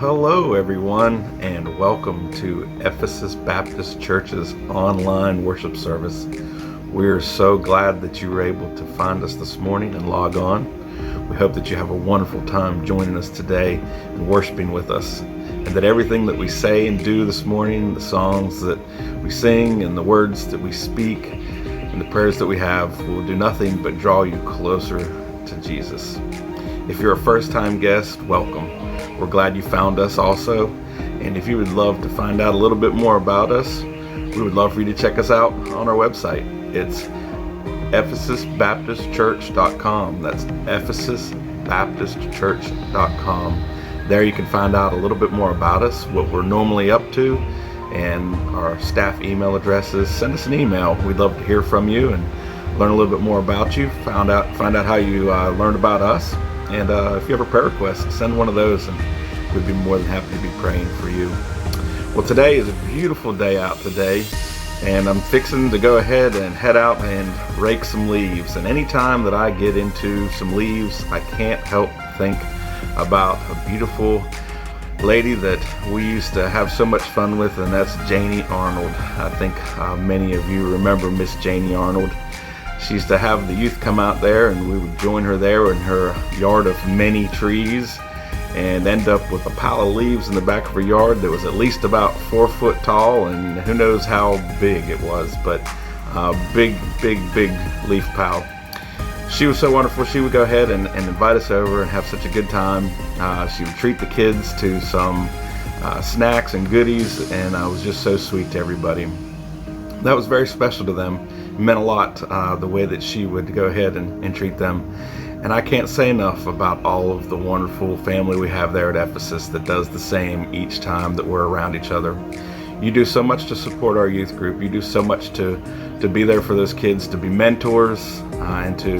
Hello everyone, and welcome to Ephesus Baptist Church's online worship service. We're so glad that you were able to find us this morning and log on. We hope that you have a wonderful time joining us today and worshiping with us, and that everything that we say and do this morning, the songs that we sing and the words that we speak and the prayers that we have will do nothing but draw you closer to Jesus. If you're a first-time guest, welcome. We're glad you found us also, and if you would love to find out a little bit more about us, we would love for you to check us out on our website. It's EphesusBaptistChurch.com. That's EphesusBaptistChurch.com. There you can find out a little bit more about us, what we're normally up to, and our staff email addresses. Send us an email. We'd love to hear from you and learn a little bit more about you, find out how you learned about us. And if you have a prayer request, send one of those, and we'd be more than happy to be praying for you. Well, today is a beautiful day out today, and I'm fixing to go ahead and head out and rake some leaves. And anytime that I get into some leaves, I can't help think about a beautiful lady that we used to have so much fun with, and that's Janie Arnold. I think many of you remember Miss Janie Arnold. She used to have the youth come out there, and we would join her there in her yard of many trees and end up with a pile of leaves in the back of her yard that was at least about 4 foot tall, and who knows how big it was, but big leaf pile. She was so wonderful. She would go ahead and invite us over and have such a good time. She would treat the kids to some snacks and goodies, and was just so sweet to everybody. That was very special to them. It meant a lot, the way that she would go ahead and treat them. And I can't say enough about all of the wonderful family we have there at Ephesus that does the same each time that we're around each other. You do so much to support our youth group. You do so much to be there for those kids, to be mentors, and to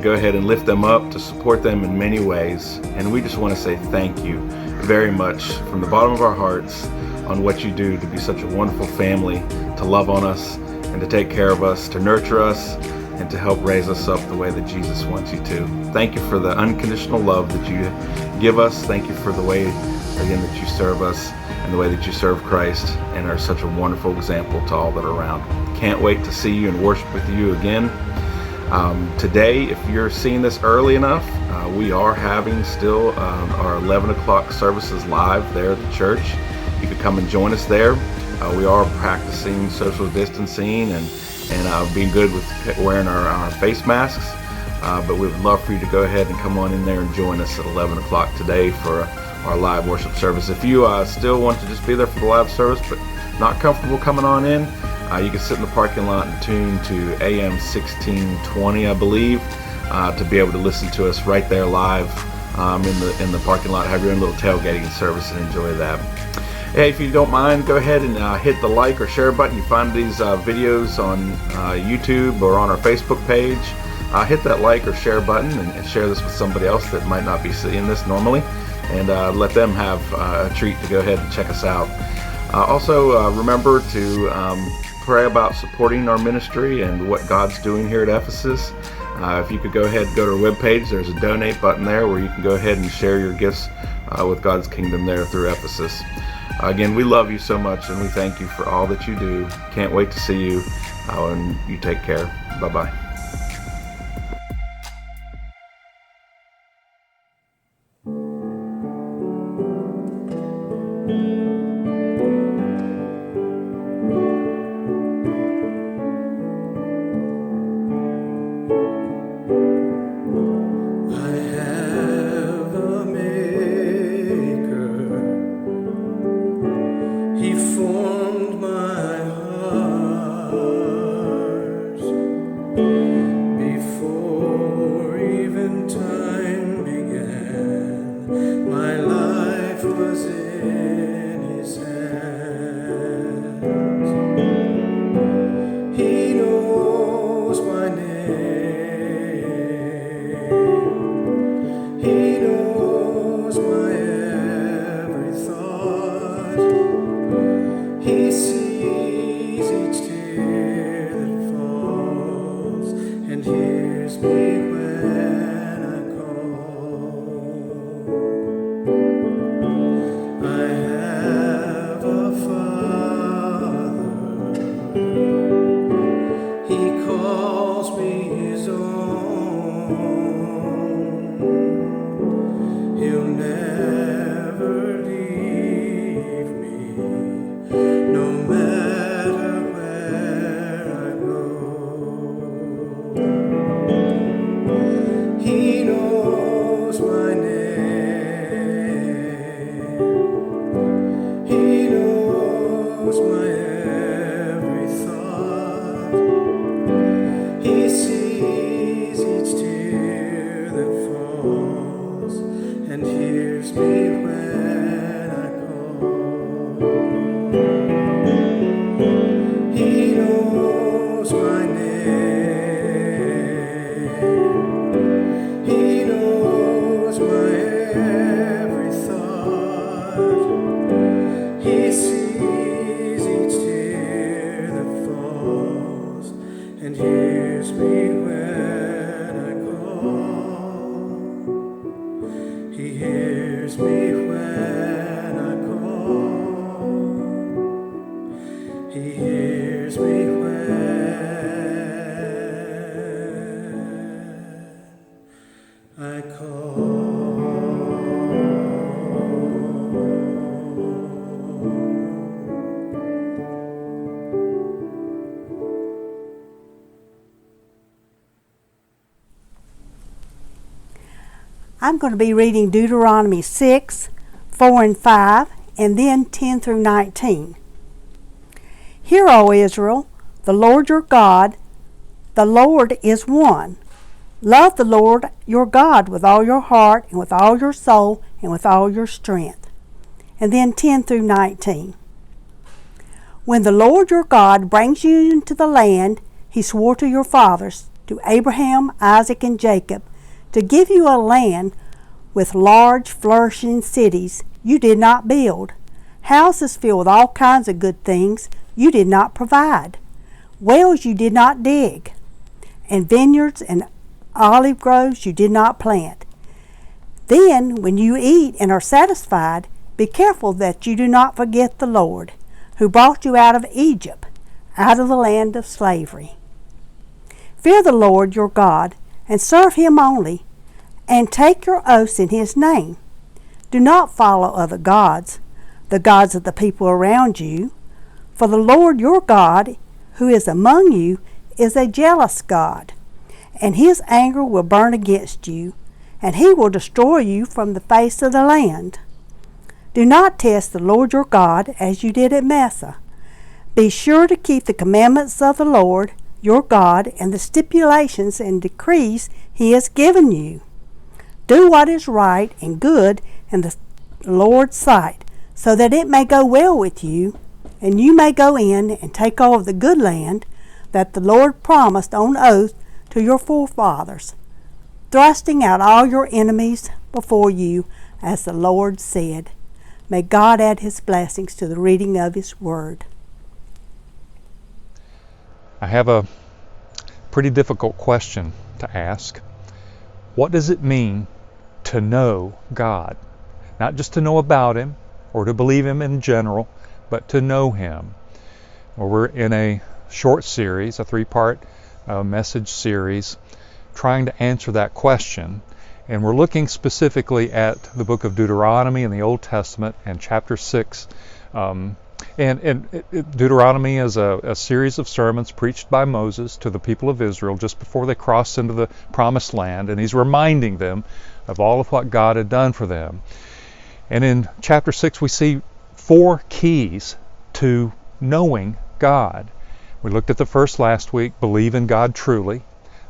go ahead and lift them up, to support them in many ways. And we just want to say thank you very much from the bottom of our hearts on what you do to be such a wonderful family, to love on us and to take care of us, to nurture us, and to help raise us up the way that Jesus wants you to. Thank you for the unconditional love that you give us. Thank you for the way, again, that you serve us and the way that you serve Christ and are such a wonderful example to all that are around. Can't wait to see you and worship with you again. Today, if you're seeing this early enough, we are having still our 11 o'clock services live there at the church. You could come and join us there. We are practicing social distancing and being good with wearing our face masks, but we would love for you to go ahead and come on in there and join us at 11 o'clock today for our live worship service. If you still want to just be there for the live service but not comfortable coming on in, you can sit in the parking lot and tune to AM 1620, I believe, to be able to listen to us right there live in the parking lot. Have your own little tailgating service and enjoy that. Hey, if you don't mind, go ahead and hit the like or share button. You find these videos on YouTube or on our Facebook page. Hit that like or share button and share this with somebody else that might not be seeing this normally, and let them have a treat to go ahead and check us out. Also, remember to pray about supporting our ministry and what God's doing here at Ephesus. If you could go ahead and go to our webpage, there's a donate button there where you can go ahead and share your gifts with God's kingdom there through Ephesus. Again, we love you so much, and we thank you for all that you do. Can't wait to see you, and you take care. Bye-bye. Formed my heart. He calls me his own. He'll never leave me, no matter where I go. He knows my name. He knows my every thought. He sees each tear that falls and hears me when I call. He knows my name. He knows my every thought. He sees each tear that falls and hears me when I call. He hears me when I call. He hears me when I call. I'm going to be reading Deuteronomy 6, 4 and 5, and then 10 through 19. Hear, O Israel, the Lord your God, the Lord is one. Love the Lord your God with all your heart and with all your soul and with all your strength. And then 10 through 19. When the Lord your God brings you into the land he swore to your fathers, to Abraham, Isaac, and Jacob, to give you a land with large flourishing cities you did not build, houses filled with all kinds of good things you did not provide, wells you did not dig, and vineyards and olive groves you did not plant. Then, when you eat and are satisfied, be careful that you do not forget the Lord, who brought you out of Egypt, out of the land of slavery. Fear the Lord your God, and serve him only, and take your oaths in his name. Do not follow other gods, the gods of the people around you, for the Lord your God, who is among you, is a jealous God, and his anger will burn against you, and he will destroy you from the face of the land. Do not test the Lord your God as you did at Massa. Be sure to keep the commandments of the Lord your God and the stipulations and decrees he has given you. Do what is right and good in the Lord's sight, so that it may go well with you, and you may go in and take all of the good land that the Lord promised on oath to your forefathers, thrusting out all your enemies before you, as the Lord said. May God add his blessings to the reading of his word. I have a pretty difficult question to ask. What does it mean to know God? Not just to know about him or to believe him in general, but to know him. Well, we're in a short series, a 3-part message series, trying to answer that question. And we're looking specifically at the book of Deuteronomy in the Old Testament and chapter 6. Deuteronomy is a series of sermons preached by Moses to the people of Israel just before they crossed into the promised land, and he's reminding them of all of what God had done for them. And in chapter 6 we see 4 keys to knowing God. We looked at the first last week, believe in God truly.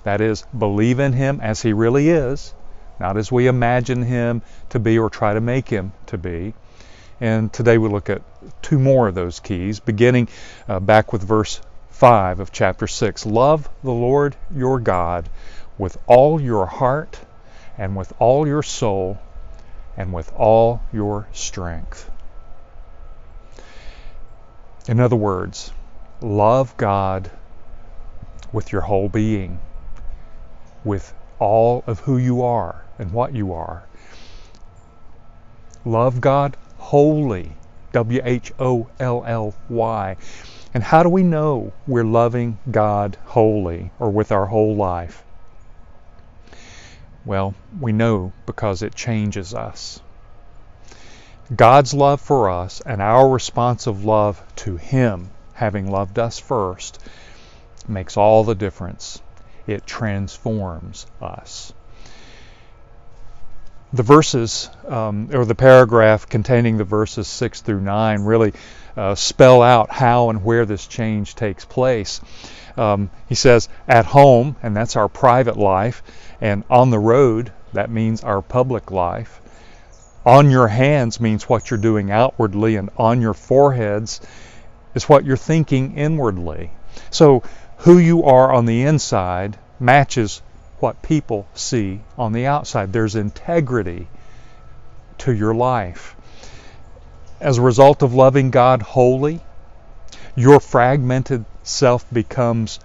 That is, believe in him as he really is, not as we imagine him to be or try to make him to be. And today we look at 2 more of those keys, beginning back with verse 5 of chapter 6. Love the Lord your God with all your heart and with all your soul and with all your strength. In other words, love God with your whole being, with all of who you are and what you are. Love God wholly, W-H-O-L-L-Y. And how do we know we're loving God wholly or with our whole life? Well, we know because it changes us. God's love for us and our responsive love to Him, having loved us first, makes all the difference. It transforms us. The verses, or the paragraph containing the verses 6 through 9 really spell out how and where this change takes place. He says, at home, and that's our private life, and on the road, that means our public life. On your hands means what you're doing outwardly, and on your foreheads is what you're thinking inwardly. So who you are on the inside matches what people see on the outside. There's integrity to your life. As a result of loving God wholly, your fragmented self becomes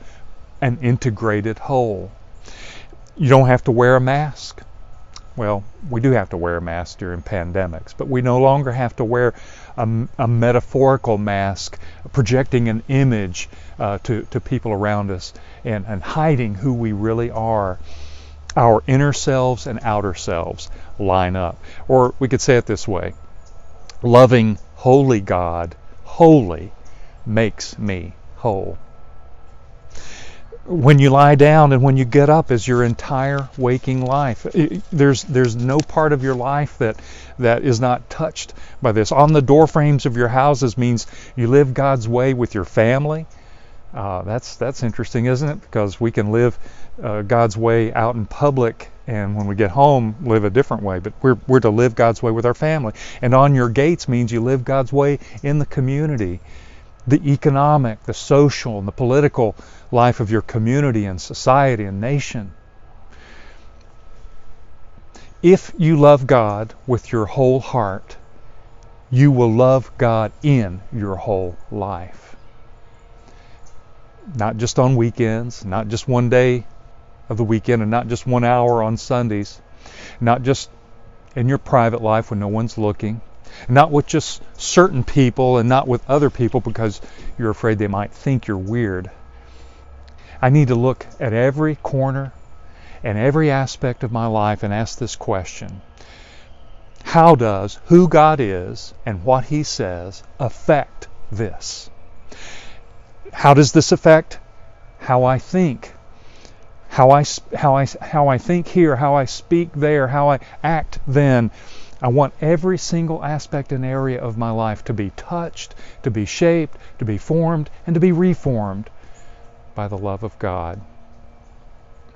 an integrated whole. You don't have to wear a mask. Well, we do have to wear a mask during pandemics, but we no longer have to wear a metaphorical mask projecting an image to people around us and hiding who we really are. Our inner selves and outer selves line up. Or we could say it this way: loving holy God wholly makes me whole. When you lie down and when you get up is your entire waking life. There's no part of your life that is not touched by this. On the door frames of your houses means you live God's way with your family. That's interesting, isn't it? Because we can live God's way out in public, and when we get home, live a different way. But we're to live God's way with our family. And on your gates means you live God's way in the community. The economic, the social, and the political life of your community and society and nation. If you love God with your whole heart, you will love God in your whole life. Not just on weekends, not just one day of the weekend, and not just 1 hour on Sundays, not just in your private life when no one's looking, not with just certain people and not with other people because you're afraid they might think you're weird. I need to look at every corner and every aspect of my life and ask this question: how does who God is and what He says affect this? How does this affect how I think? How I think here, how I speak there, how I act then. I want every single aspect and area of my life to be touched, to be shaped, to be formed, and to be reformed by the love of God.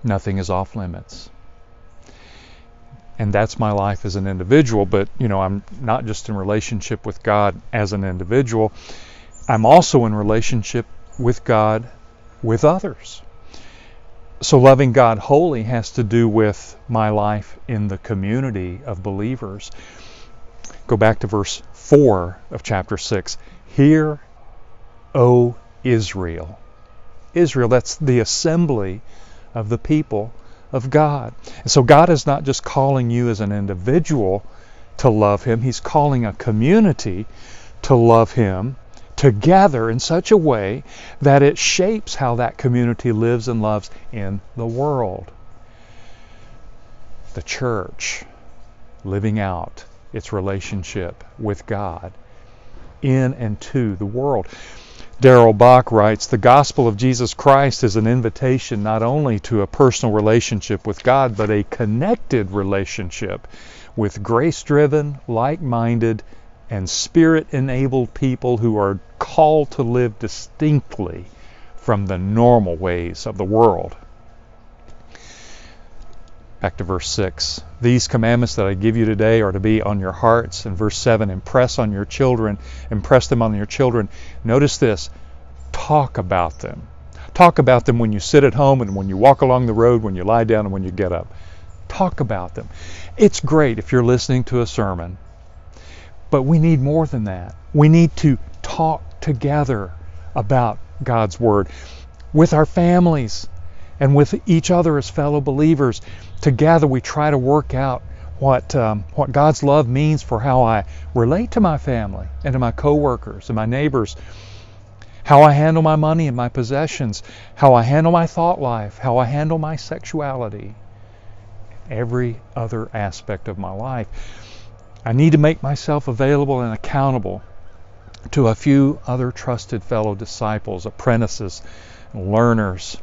Nothing is off limits. And that's my life as an individual, but I'm not just in relationship with God as an individual. I'm also in relationship with God with others. So loving God wholly has to do with my life in the community of believers. Go back to verse 4 of chapter 6. Hear, O Israel. Israel, that's the assembly of the people of God. And so God is not just calling you as an individual to love Him. He's calling a community to love Him together in such a way that it shapes how that community lives and loves in the world. The church living out its relationship with God in and to the world. Darrell Bach writes, the gospel of Jesus Christ is an invitation not only to a personal relationship with God, but a connected relationship with grace-driven, like-minded, and Spirit-enabled people who are called to live distinctly from the normal ways of the world. Back to verse 6. These commandments that I give you today are to be on your hearts. And verse 7, impress them on your children. Notice this, talk about them. Talk about them when you sit at home and when you walk along the road, when you lie down and when you get up. Talk about them. It's great if you're listening to a sermon, but we need more than that. We need to talk together about God's Word with our families and with each other as fellow believers. Together we try to work out what God's love means for how I relate to my family and to my coworkers and my neighbors, how I handle my money and my possessions, how I handle my thought life, how I handle my sexuality, every other aspect of my life. I need to make myself available and accountable to a few other trusted fellow disciples, apprentices, learners,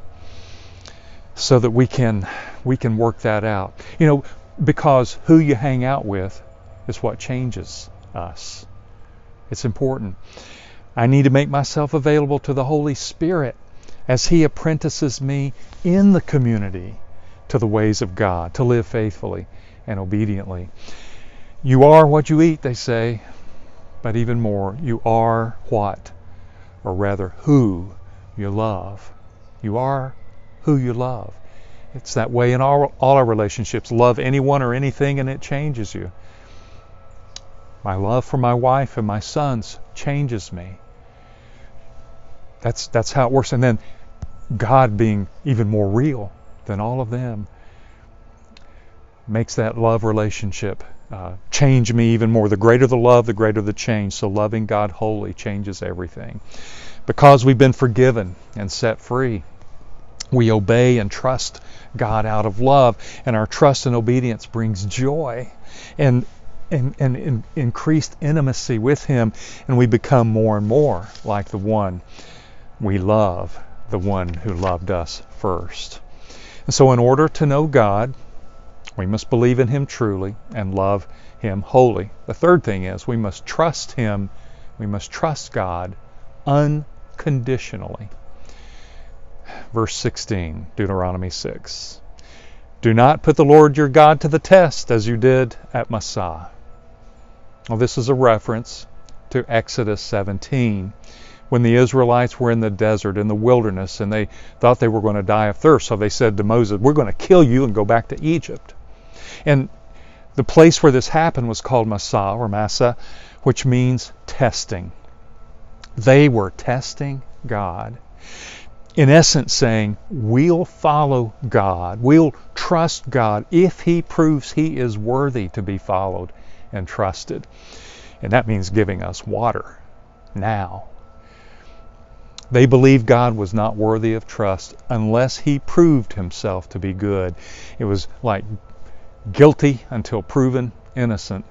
so that we can work that out. Because who you hang out with is what changes us. It's important. I need to make myself available to the Holy Spirit as He apprentices me in the community to the ways of God, to live faithfully and obediently. You are what you eat, they say, but even more, you are what, or rather who you love. You are who you love. It's that way in all our relationships. Love anyone or anything and it changes you. My love for my wife and my sons changes me. That's how it works. And then God being even more real than all of them makes that love relationship change me even more. The greater the love, the greater the change. So loving God wholly changes everything. Because we've been forgiven and set free, we obey and trust God out of love, and our trust and obedience brings joy and increased intimacy with Him, and we become more and more like the one we love, the one who loved us first. And so in order to know God, we must believe in Him truly and love Him wholly. The third thing is we must trust Him, we must trust God unconditionally. Verse 16, Deuteronomy 6. Do not put the Lord your God to the test as you did at Massah. Well, this is a reference to Exodus 17, when the Israelites were in the desert, in the wilderness, and they thought they were going to die of thirst. So they said to Moses, we're going to kill you and go back to Egypt. And the place where this happened was called Massah, or Massa, which means testing. They were testing God. In essence saying, we'll follow God, we'll trust God if He proves He is worthy to be followed and trusted. And that means giving us water now. They believed God was not worthy of trust unless He proved Himself to be good. It was like guilty until proven innocent.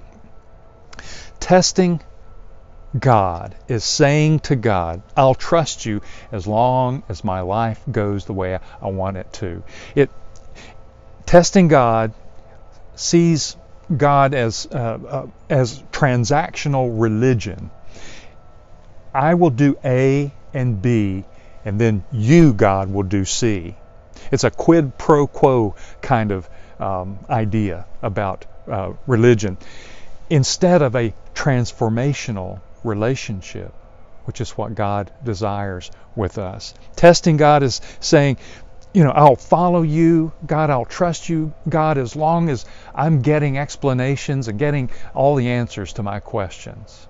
Testing God is saying to God, I'll trust you as long as my life goes the way I want it to. Testing God sees God as transactional religion. I will do A and B, and then you, God, will do C. It's a quid pro quo kind of idea about religion, instead of a transformational relationship, which is what God desires with us. Testing God is saying, I'll follow you, God, I'll trust you, God, as long as I'm getting explanations and getting all the answers to my questions.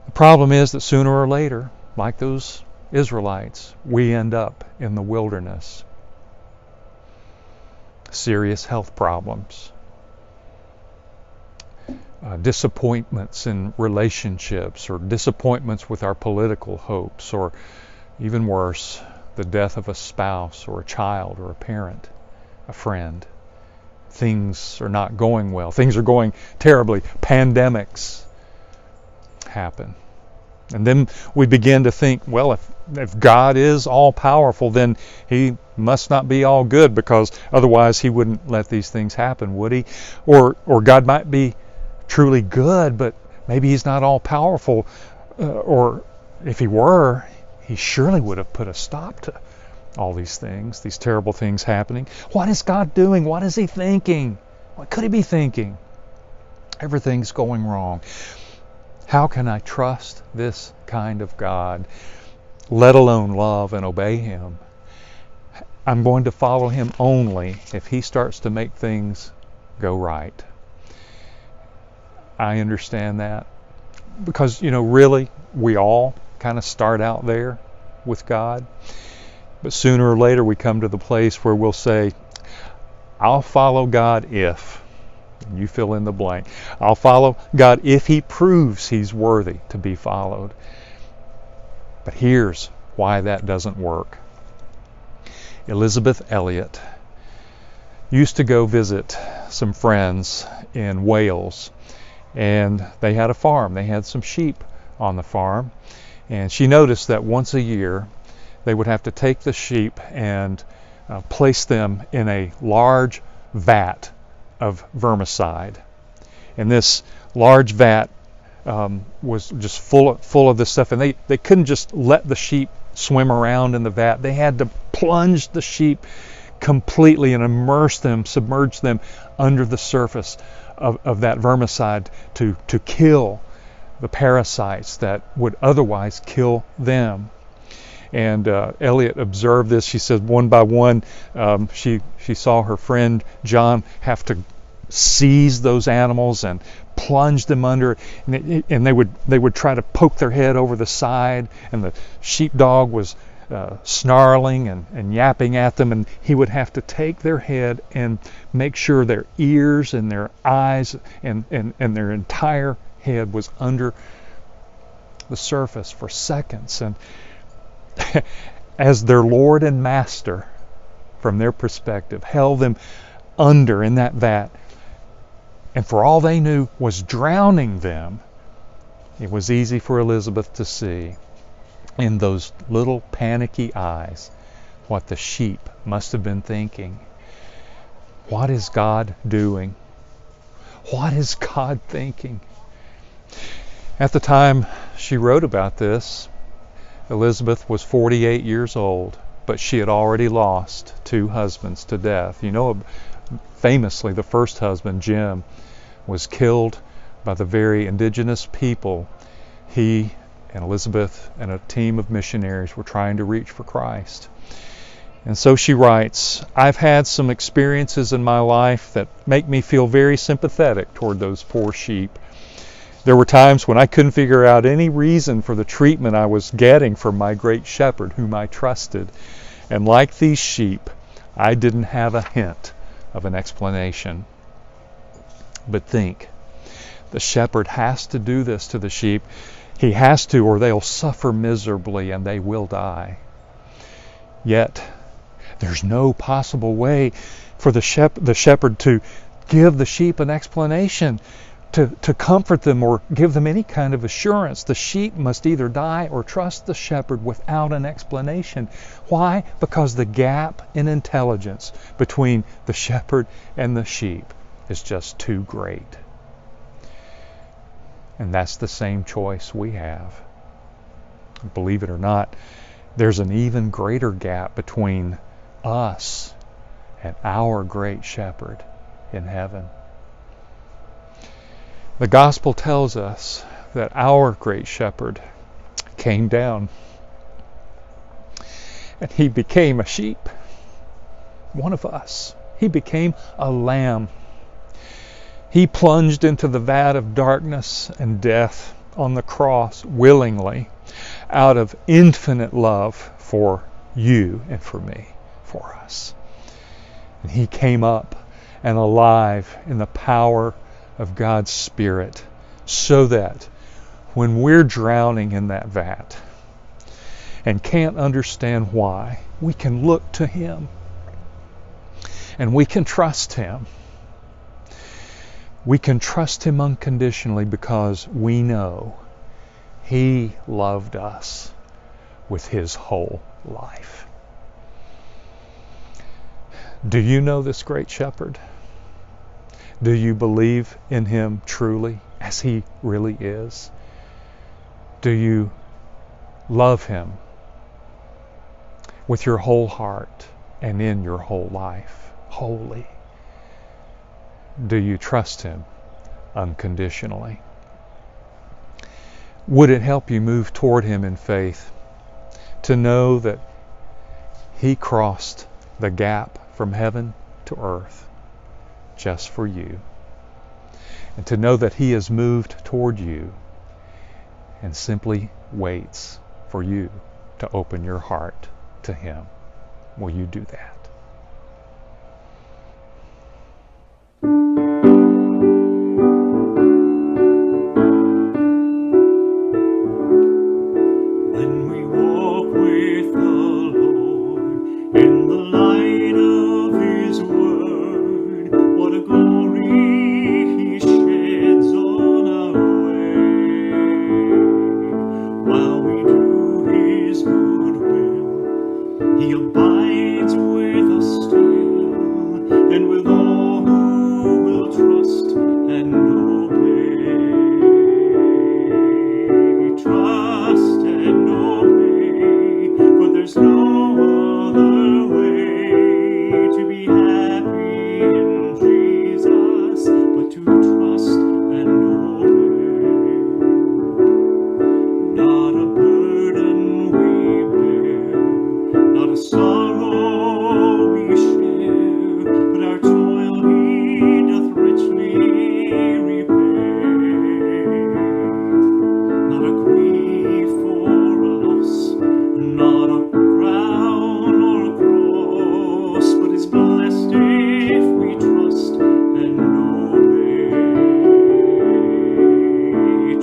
The problem is that sooner or later, like those Israelites, we end up in the wilderness. Serious health problems, disappointments in relationships, or disappointments with our political hopes, or even worse, the death of a spouse or a child or a parent, a friend. Things are not going well. Things are going terribly. Pandemics happen. And then we begin to think, well, if God is all-powerful, then He must not be all good, because otherwise He wouldn't let these things happen, would He? Or God might be truly good, but maybe He's not all-powerful. Or if He were, He surely would have put a stop to all these things, these terrible things happening. What is God doing? What is He thinking? What could He be thinking? Everything's going wrong. How can I trust this kind of God, let alone love and obey Him? I'm going to follow Him only if He starts to make things go right. I understand that, because, really, we all kind of start out there with God. But sooner or later we come to the place where we'll say, I'll follow God if, you fill in the blank. I'll follow God if He proves He's worthy to be followed. But here's why that doesn't work. Elizabeth Elliot used to go visit some friends in Wales, and they had a farm. They had some sheep on the farm, and she noticed that once a year they would have to take the sheep and place them in a large vat of vermicide. And this large vat was just full of this stuff, and they couldn't just let the sheep swim around in the vat. They had to plunge the sheep completely and immerse them, submerge them under the surface of that vermicide to kill the parasites that would otherwise kill them. And Elliot observed this. She said one by one she saw her friend John have to seize those animals and plunge them under, and they would try to poke their head over the side, and the sheepdog was snarling and yapping at them, and he would have to take their head and make sure their ears and their eyes and their entire head was under the surface for seconds. And as their Lord and Master, from their perspective, held them under in that vat, and for all they knew was drowning them, it was easy for Elizabeth to see in those little panicky eyes what the sheep must have been thinking. What is God doing? What is God thinking? At the time she wrote about this, Elizabeth was 48 years old, but she had already lost 2 husbands to death. You know, famously, the first husband, Jim, was killed by the very indigenous people he and Elizabeth and a team of missionaries were trying to reach for Christ. And so she writes, I've had some experiences in my life that make me feel very sympathetic toward those poor sheep. There were times when I couldn't figure out any reason for the treatment I was getting from my great shepherd whom I trusted. And like these sheep, I didn't have a hint of an explanation. But think, the shepherd has to do this to the sheep. He has to, or they'll suffer miserably and they will die. Yet, there's no possible way for the shepherd to give the sheep an explanation, to comfort them or give them any kind of assurance. The sheep must either die or trust the shepherd without an explanation. Why? Because the gap in intelligence between the shepherd and the sheep is just too great. And that's the same choice we have. Believe it or not, there's an even greater gap between us and our great shepherd in heaven. The gospel tells us that our great shepherd came down and he became a sheep, one of us. He became a lamb. He plunged into the vat of darkness and death on the cross willingly, out of infinite love for you and for me, for us. And he came up and alive in the power of God's Spirit, so that when we're drowning in that vat and can't understand why, we can look to him and we can trust him. We can trust him unconditionally because we know he loved us with his whole life. Do you know this great shepherd? Do you believe in him truly as he really is? Do you love him with your whole heart and in your whole life, wholly? Do you trust him unconditionally? Would it help you move toward him in faith to know that he crossed the gap from heaven to earth just for you, and to know that he has moved toward you and simply waits for you to open your heart to him? Will you do that? When we walk He abides with us still, and with all who will trust and obey. Trust and obey, for there's no other way to be happy in Jesus but to trust and obey. Not a burden we bear, not a sorrow we share, but our toil He doth richly repay. Not a grief or a loss, not a crown or a cross, but is blessed if we trust and obey.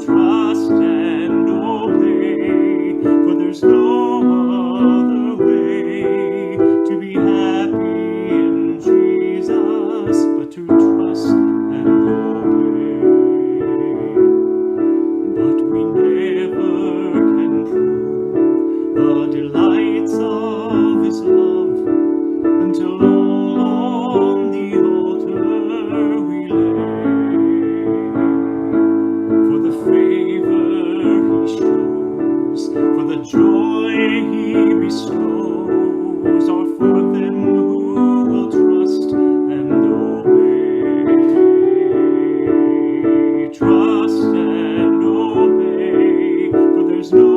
Trust and obey, for there's no other way to be happy in Jesus but to trust and obey. But we never can prove the delights of His love until all on the altar we lay. For the favor He shows, for the joy He bestows, are for them who will trust and obey. Trust and obey, for there's no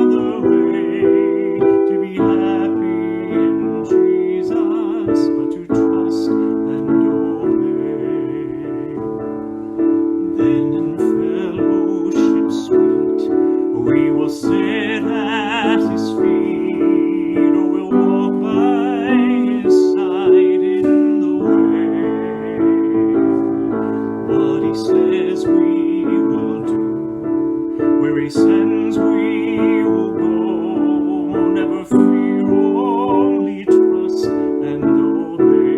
other way to be happy in Jesus but to trust and obey. Then in fellowship sweet we will sit at His feet, or we'll walk by His side in the way. What He says we will do, where He sends we will go. Never fear, only trust and obey.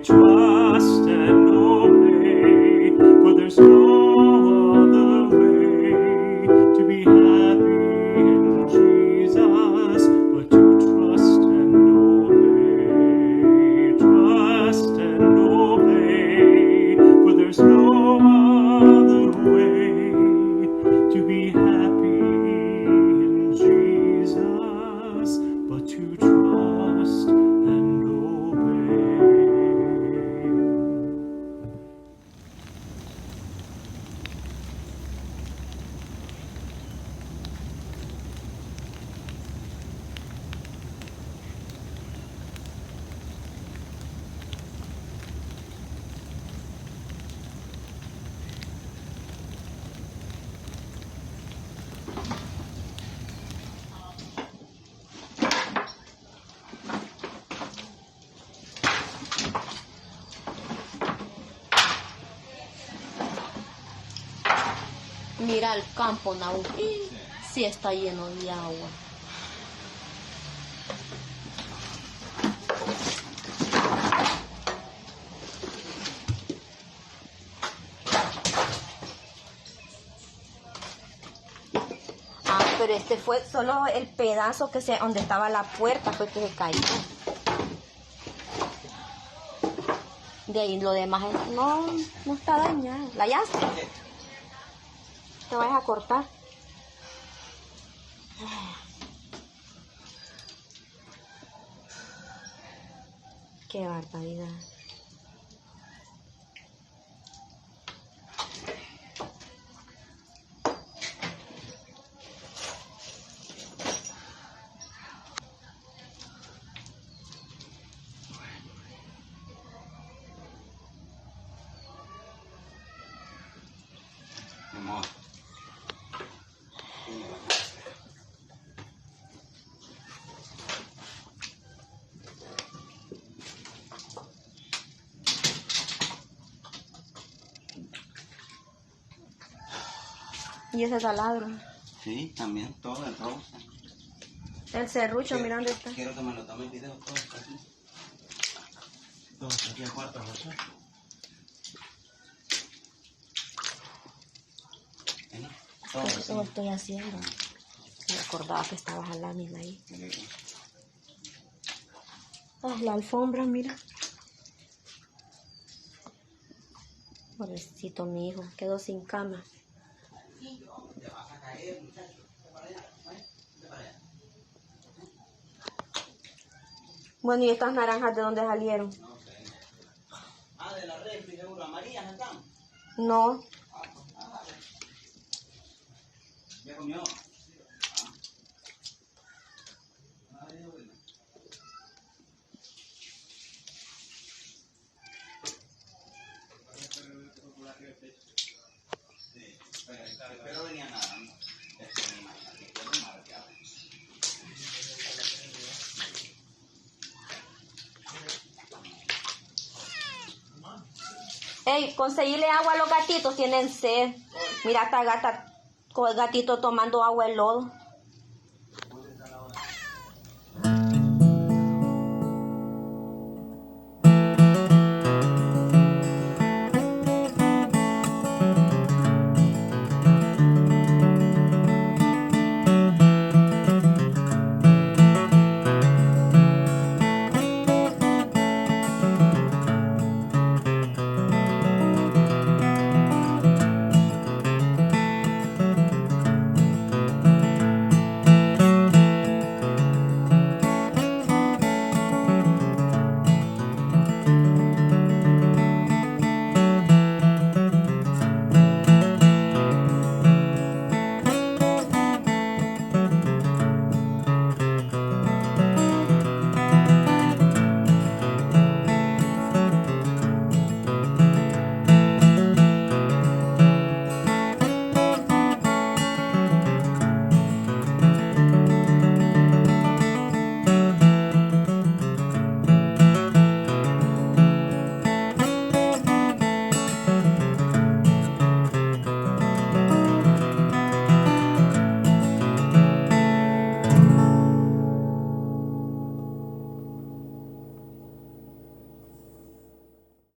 Trust and obey, for there's no other way to be happy in Jesus but to trust and obey. Trust and obey, for there's no other way to be happy in Jesus but to trust and obey. Mira el campo, Naú. Sí está lleno de agua. Pero este fue solo el pedazo donde estaba la puerta, fue que se cayó. De ahí lo demás no está dañado. ¿La hallaste? Te vayas a cortar. Qué barbaridad. ¿Y ese taladro? Sí, también, todo el rosa. El serrucho, mira dónde está. Quiero que me lo tome el video, todo está aquí. Todo está aquí al cuarto, José. Todo Eso lo estoy haciendo. acordaba que estaba la lámina ahí. Ah, la alfombra, mira. Pobrecito mi hijo, quedó sin cama. Bueno, ¿y estas naranjas de dónde salieron? Ah, de la refri, seguro. ¿Amarillas están? No. ¿Ya comió? Pero venía nada, ¿no? Ey, conseguirle agua a los gatitos, tienen sed. Mira esta gata, con el gatito tomando agua en lodo.